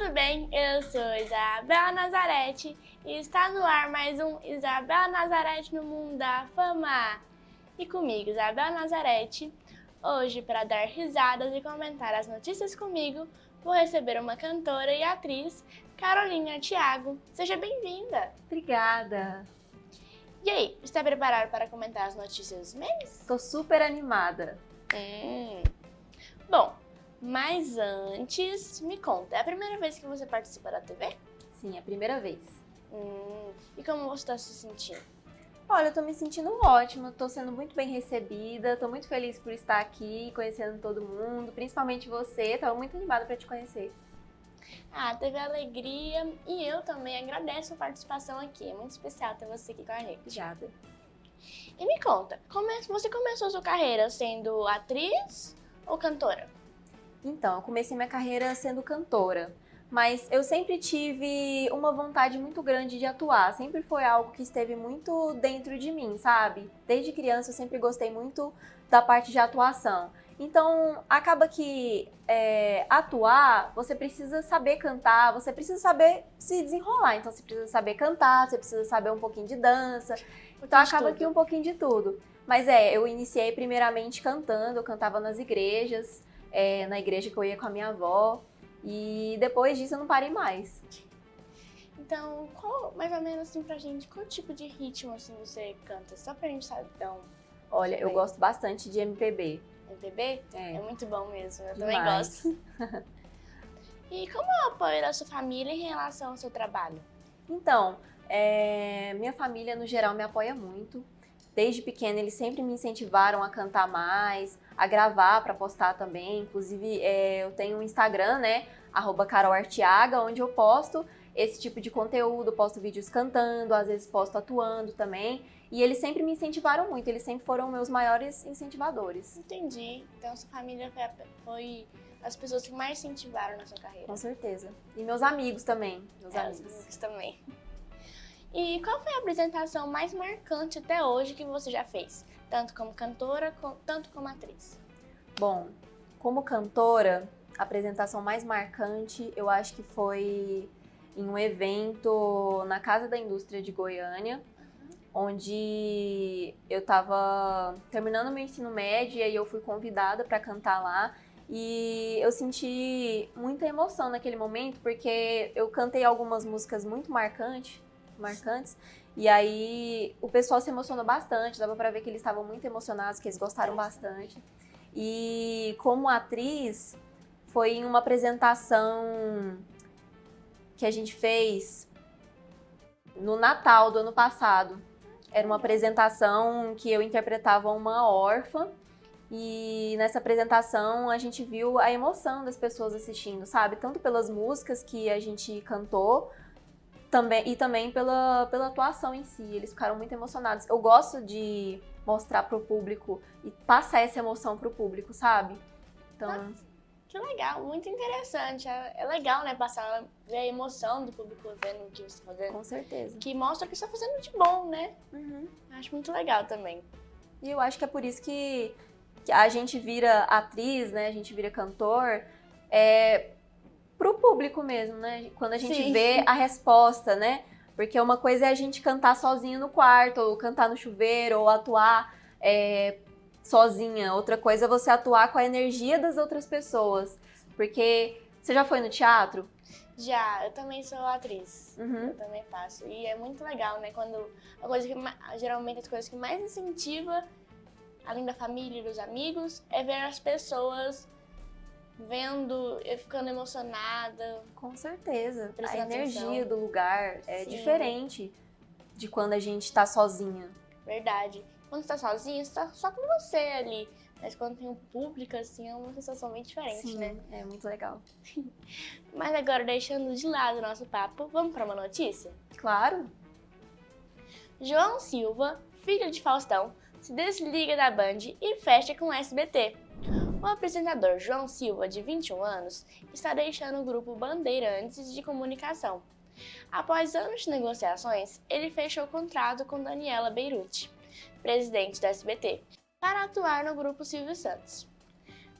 tudo bem? Eu sou Isabela Nazarete e está no ar mais um Isabela Nazarete no Mundo da Fama. E comigo, Isabela Nazarete, hoje para dar risadas e comentar as notícias comigo, vou receber uma cantora e atriz, Carolina Thiago. Seja bem-vinda! Obrigada! E aí, está preparada para comentar as notícias dos memes? Tô super animada. Bom, mas antes, me conta, é a primeira vez que você participa da TV? Sim, é a primeira vez. E como você está se sentindo? Olha, eu tô me sentindo ótima, tô sendo muito bem recebida, tô muito feliz por estar aqui, conhecendo todo mundo, principalmente você, tava muito animada pra te conhecer. Teve alegria e eu também agradeço a participação aqui, é muito especial ter você aqui com a gente. Obrigada. E me conta, você começou sua carreira sendo atriz ou cantora? Então, eu comecei minha carreira sendo cantora, mas eu sempre tive uma vontade muito grande de atuar, sempre foi algo que esteve muito dentro de mim, sabe? Desde criança eu sempre gostei muito da parte de atuação. Então, acaba que atuar, você precisa saber cantar, você precisa saber se desenrolar. Então, você precisa saber cantar, você precisa saber um pouquinho de dança. Então, acaba que um pouquinho de tudo. Mas eu iniciei primeiramente cantando, eu cantava nas igrejas, na igreja que eu ia com a minha avó. E depois disso eu não parei mais. Então, mais ou menos assim pra gente, qual tipo de ritmo assim você canta? Só pra gente saber, então. Olha, eu gosto bastante de MPB. MPB? É muito bom mesmo, eu também Demais. gosto. E como é o apoio da sua família em relação ao seu trabalho? Então, minha família no geral me apoia muito. Desde pequena eles sempre me incentivaram a cantar mais, a gravar para postar também. Inclusive eu tenho um Instagram, né, @carolartiaga, onde eu posto esse tipo de conteúdo, posto vídeos cantando, às vezes posto atuando também. E eles sempre me incentivaram muito, eles sempre foram meus maiores incentivadores. Entendi. Então sua família foi as pessoas que mais incentivaram na sua carreira. Com certeza. E meus amigos também. Os amigos também. E qual foi a apresentação mais marcante até hoje que você já fez? Tanto como cantora, tanto como atriz? Bom, como cantora, a apresentação mais marcante eu acho que foi em um evento na Casa da Indústria de Goiânia, onde eu estava terminando meu ensino médio e aí eu fui convidada para cantar lá. E eu senti muita emoção naquele momento, porque eu cantei algumas músicas muito marcantes, e aí o pessoal se emocionou bastante, dava pra ver que eles estavam muito emocionados, que eles gostaram bastante. E como atriz, foi em uma apresentação que a gente fez no Natal do ano passado. Era uma apresentação que eu interpretava uma órfã, e nessa apresentação a gente viu a emoção das pessoas assistindo, sabe? Tanto pelas músicas que a gente cantou, também pela atuação em si. Eles ficaram muito emocionados. Eu gosto de mostrar pro público e passar essa emoção pro público, sabe? Então... Que legal, muito interessante. É legal, né, ver a emoção do público vendo o que você está fazendo. Com certeza. Que mostra que você está fazendo de bom, né? Acho muito legal também. E eu acho que é por isso que a gente vira atriz, né? A gente vira cantor, pro público mesmo, né? Quando a gente vê a resposta, né? Porque uma coisa é a gente cantar sozinha no quarto, ou cantar no chuveiro, ou atuar sozinha. Outra coisa é você atuar com a energia das outras pessoas. Porque você já foi no teatro? Já, eu também sou atriz. Eu também faço. E é muito legal, né? Quando geralmente as coisas que mais incentiva, além da família e dos amigos, é ver as pessoas vendo, eu ficando emocionada. Com certeza. A energia atenção do lugar é diferente de quando a gente tá sozinha. Verdade. Quando você tá sozinha, você tá só com você ali. Mas quando tem um público, assim, é uma sensação bem diferente, né? É muito legal. Mas agora, deixando de lado o nosso papo, vamos para uma notícia? Claro. João Silva, filho de Faustão, se desliga da Band e fecha com o SBT. O apresentador João Silva, de 21 anos, está deixando o grupo Bandeirantes de Comunicação. Após anos de negociações, ele fechou o contrato com Daniela Beirute, presidente da SBT, para atuar no grupo Silvio Santos.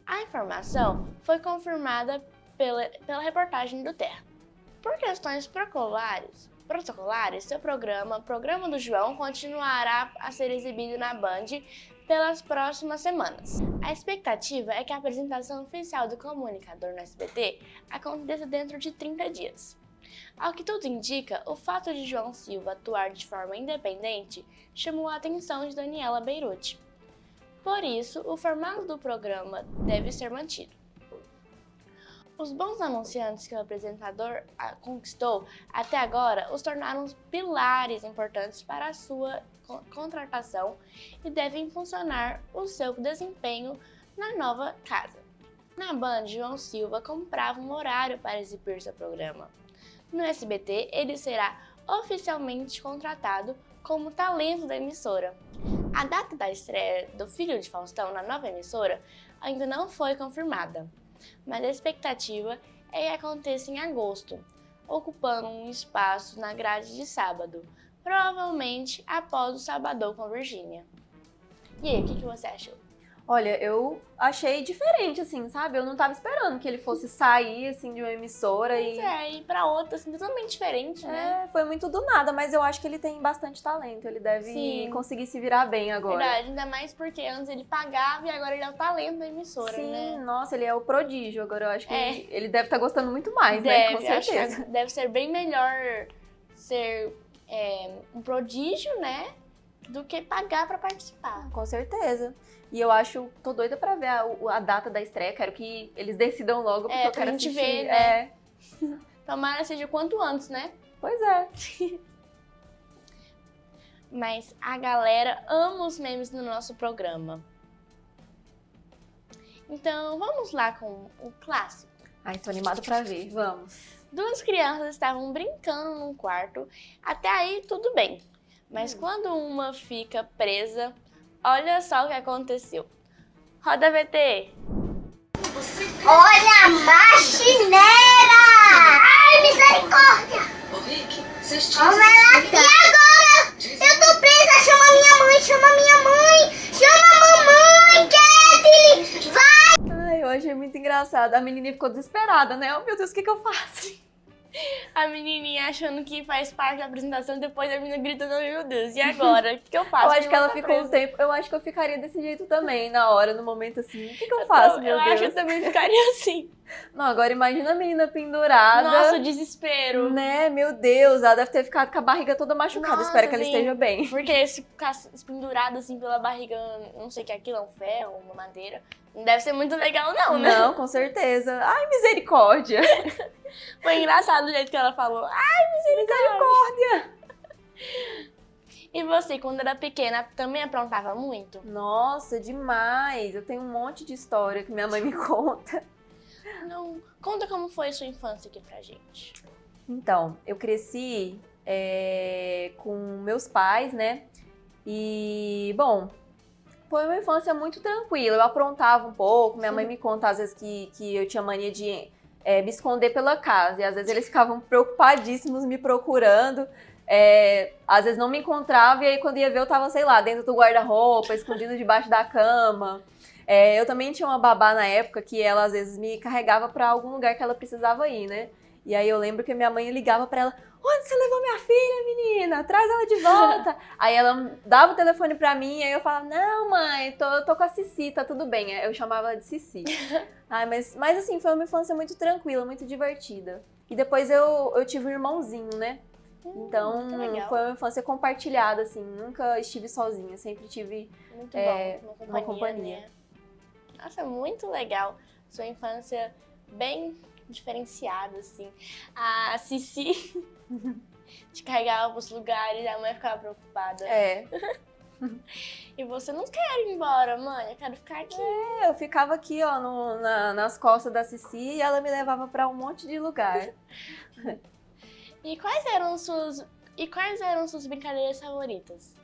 A informação foi confirmada pela reportagem do Terra. Por questões protocolares, seu Programa do João, continuará a ser exibido na Band pelas próximas semanas. A expectativa é que a apresentação oficial do comunicador no SBT aconteça dentro de 30 dias. Ao que tudo indica, o fato de João Silva atuar de forma independente chamou a atenção de Daniela Beirute. Por isso, o formato do programa deve ser mantido. Os bons anunciantes que o apresentador conquistou até agora os tornaram pilares importantes para a sua contratação e devem impulsionar o seu desempenho na nova casa. Na Band, João Silva comprava um horário para exibir seu programa. No SBT, ele será oficialmente contratado como talento da emissora. A data da estreia do Filho de Faustão na nova emissora ainda não foi confirmada, mas a expectativa é que aconteça em agosto, ocupando um espaço na grade de sábado, provavelmente após o Sabadão com Virgínia. E aí, o que você achou? Olha, eu achei diferente, assim, sabe? Eu não tava esperando que ele fosse sair, assim, de uma emissora e pra outra, assim, totalmente diferente, né? Foi muito do nada, mas eu acho que ele tem bastante talento. Ele deve conseguir se virar bem agora. Verdade, ainda mais porque antes ele pagava e agora ele é o talento da emissora, né? Sim, nossa, ele é o prodígio. Agora eu acho que ele deve estar gostando muito mais, né? Com certeza. Deve ser bem melhor ser um prodígio, né? Do que pagar pra participar. Com certeza. E eu tô doida pra ver a data da estreia. Quero que eles decidam logo, porque eu quero assistir. Ver, né? Tomara seja quanto antes, né? Pois é. Mas a galera ama os memes no nosso programa. Então, vamos lá com o clássico. Ai, tô animada pra ver. Vamos. Duas crianças estavam brincando num quarto. Até aí, tudo bem. Mas quando uma fica presa, olha só o que aconteceu. Roda VT! Olha a marchineira! Ai, misericórdia! Ô, Rick, vocês Vamos lá, e agora? Eu tô presa! Chama minha mãe! Chama minha mãe! Chama a mamãe! Kathleen! Vai! Ai, eu achei muito engraçado. A menininha ficou desesperada, né? Oh, meu Deus, o que eu faço? A menininha achando que faz parte da apresentação, depois a menina gritando, meu Deus, e agora? O que eu faço? Eu acho que ela ficou um tempo. Eu acho que eu ficaria desse jeito também, na hora, no momento assim. O que eu faço, meu Deus? Eu acho que eu também ficaria assim. Não, agora imagina a menina pendurada. Nossa, o desespero. Né, meu Deus, ela deve ter ficado com a barriga toda machucada. Nossa, espero que ela esteja bem. Porque se ficar pendurada assim pela barriga, não sei o que é aquilo, é um ferro, uma madeira, não deve ser muito legal não, né? Não, com certeza. Ai, misericórdia. Foi engraçado o jeito que ela falou. Ai, misericórdia. E você, quando era pequena, também aprontava muito? Nossa, demais. Eu tenho um monte de história que minha mãe me conta. Não. Conta como foi a sua infância aqui pra gente. Então, eu cresci com meus pais, né? E, bom, foi uma infância muito tranquila. Eu aprontava um pouco. Minha mãe me conta, às vezes, que eu tinha mania de me esconder pela casa. E, às vezes, eles ficavam preocupadíssimos me procurando. Às vezes, não me encontravam. E aí, quando ia ver, eu tava, sei lá, dentro do guarda-roupa, escondido debaixo da cama. Eu também tinha uma babá na época que ela, às vezes, me carregava pra algum lugar que ela precisava ir, né? E aí eu lembro que minha mãe ligava pra ela, onde você levou minha filha, menina? Traz ela de volta. Aí ela dava o telefone pra mim, aí eu falava, não, mãe, tô com a Cici, tá tudo bem. Eu chamava ela de Cici. Mas assim, foi uma infância muito tranquila, muito divertida. E depois eu tive um irmãozinho, né? Então, foi uma infância compartilhada, assim, nunca estive sozinha, sempre tive muito bom, uma companhia. Né? Nossa, muito legal. Sua infância bem diferenciada, assim. A Cici te carregava pros lugares, a mãe ficava preocupada. E você não quer ir embora, mãe, eu quero ficar aqui. Eu ficava aqui, ó, nas costas da Cici e ela me levava pra um monte de lugar. E quais eram suas brincadeiras favoritas?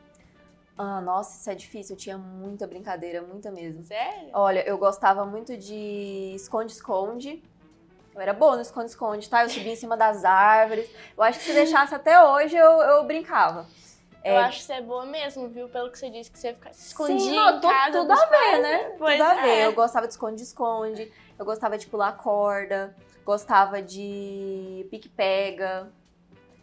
Nossa, isso é difícil. Eu tinha muita brincadeira, muita mesmo. Sério? Olha, eu gostava muito de esconde-esconde. Eu era boa no esconde-esconde, tá? Eu subia em cima das árvores. Eu acho que se deixasse até hoje, eu brincava. Eu acho que você é boa mesmo, viu? Pelo que você disse, que você escondia em casa. Tudo a ver, né? Pois tudo a ver. Eu gostava de esconde-esconde. Eu gostava de pular corda. gostava de pique-pega,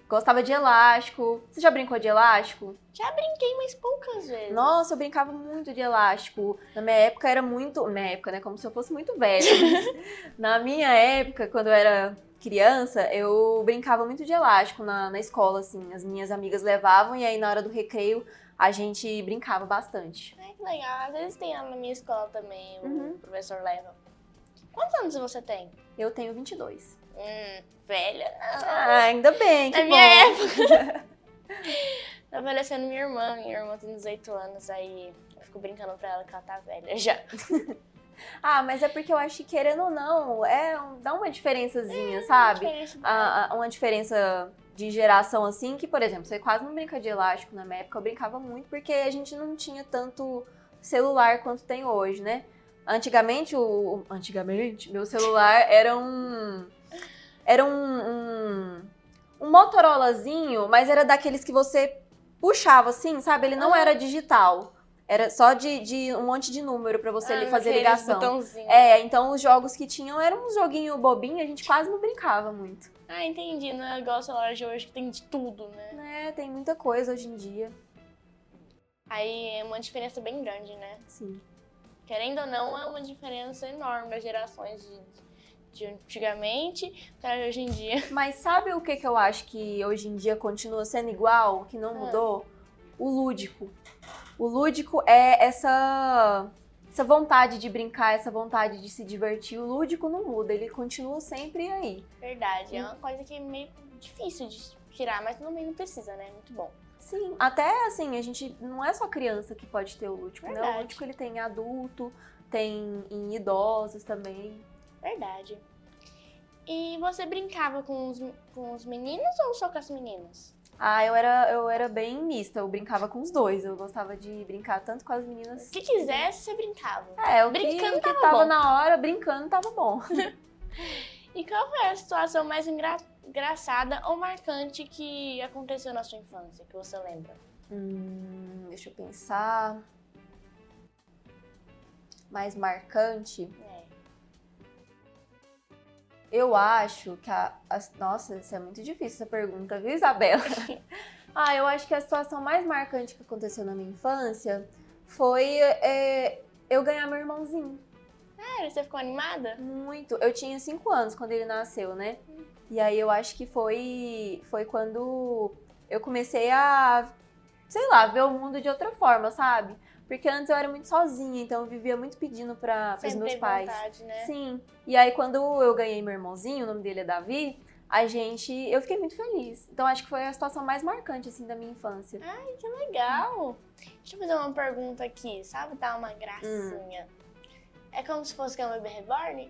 gostava de elástico. Você já brincou de elástico? Já brinquei, mas poucas vezes. Nossa, eu brincava muito de elástico. Na minha época era muito... Minha época, né? Como se eu fosse muito velha. Na minha época, quando eu era criança, eu brincava muito de elástico na escola, assim. As minhas amigas levavam e aí na hora do recreio a gente brincava bastante. Ai, que legal. Às vezes tem lá na minha escola também, o Uhum. professor leva. Quantos anos você tem? Eu tenho 22. Velha. Ah, ainda bem, que Na bom. minha época. Tá parecendo minha irmã. Minha irmã tem 18 anos, aí eu fico brincando pra ela que ela tá velha já. Ah, mas é porque eu acho que, querendo ou não, dá uma diferençazinha, sabe? Uma diferença de geração assim, que, por exemplo, você quase não brinca de elástico. Na minha época eu brincava muito, porque a gente não tinha tanto celular quanto tem hoje, né? Antigamente, meu celular era um Motorolazinho, mas era daqueles que você puxava assim, sabe? Ele não era digital. Era só de um monte de número pra você fazer ligação. Então os jogos que tinham eram um joguinho bobinho, a gente quase não brincava muito. Ah, entendi. Não é igual o celular de hoje que tem de tudo, né? É, tem muita coisa hoje em dia. Aí é uma diferença bem grande, né? Sim. Querendo ou não, é uma diferença enorme das gerações de antigamente para hoje em dia. Mas sabe o que eu acho que hoje em dia continua sendo igual, que não mudou? O lúdico. O lúdico é essa vontade de brincar, essa vontade de se divertir. O lúdico não muda, ele continua sempre aí. Verdade, é uma coisa que é meio difícil de tirar, mas também não precisa, né? Muito bom. Sim, até assim, a gente não é só criança que pode ter o lúdico, né? Verdade. O lúdico ele tem em adulto, tem em idosos também. Verdade. E você brincava com os meninos ou só com as meninas? Ah, eu era bem mista, eu brincava com os dois. Eu gostava de brincar tanto com as meninas. O que quisesse, você brincava. O Brincando que tava tava bom. na hora, brincando tava bom. E qual foi a situação mais engraçada ou marcante que aconteceu na sua infância, que você lembra? Deixa eu pensar. Mais marcante. Eu acho que Nossa, isso é muito difícil essa pergunta, viu, Isabela? Eu acho que a situação mais marcante que aconteceu na minha infância foi eu ganhar meu irmãozinho. Você ficou animada? Muito. Eu tinha 5 anos quando ele nasceu, né? E aí eu acho que foi quando eu comecei a, sei lá, ver o mundo de outra forma, sabe? Porque antes eu era muito sozinha, então eu vivia muito pedindo para os meus pais. Vontade, né? Sim. E aí quando eu ganhei meu irmãozinho, o nome dele é Davi, eu fiquei muito feliz. Então acho que foi a situação mais marcante assim da minha infância. Ai, que legal. Deixa eu fazer uma pergunta aqui, sabe? Dar uma gracinha. É como se fosse um bebê reborn?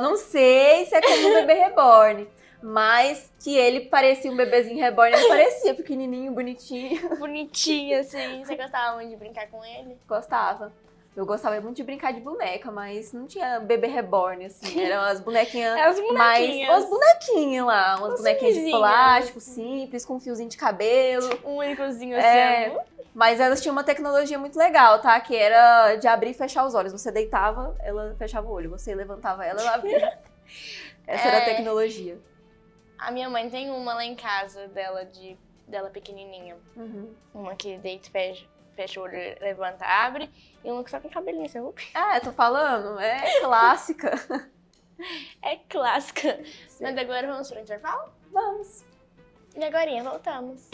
Não sei se é como um bebê reborn. Mas que ele parecia um bebezinho reborn, ele parecia pequenininho, bonitinho. Bonitinho, assim. Você gostava muito de brincar com ele? Gostava. Eu gostava muito de brincar de boneca, mas não tinha bebê reborn, assim. Eram as bonequinhas As bonequinhas. Umas bonequinhas lá. Umas bonequinhas de vizinhas. plástico, simples, com um fiozinho de cabelo. Um únicozinho assim. Mas elas tinham uma tecnologia muito legal, tá? Que era de abrir e fechar os olhos. Você deitava, ela fechava o olho. Você levantava ela abria. Essa era a tecnologia. A minha mãe tem uma lá em casa dela pequenininha. Uma que deita e fecha o olho, levanta, abre. E uma que só tem cabelinho assim. Tô falando. É clássica. É clássica. Sim. Mas agora vamos pro intervalo? Vamos. E agora voltamos.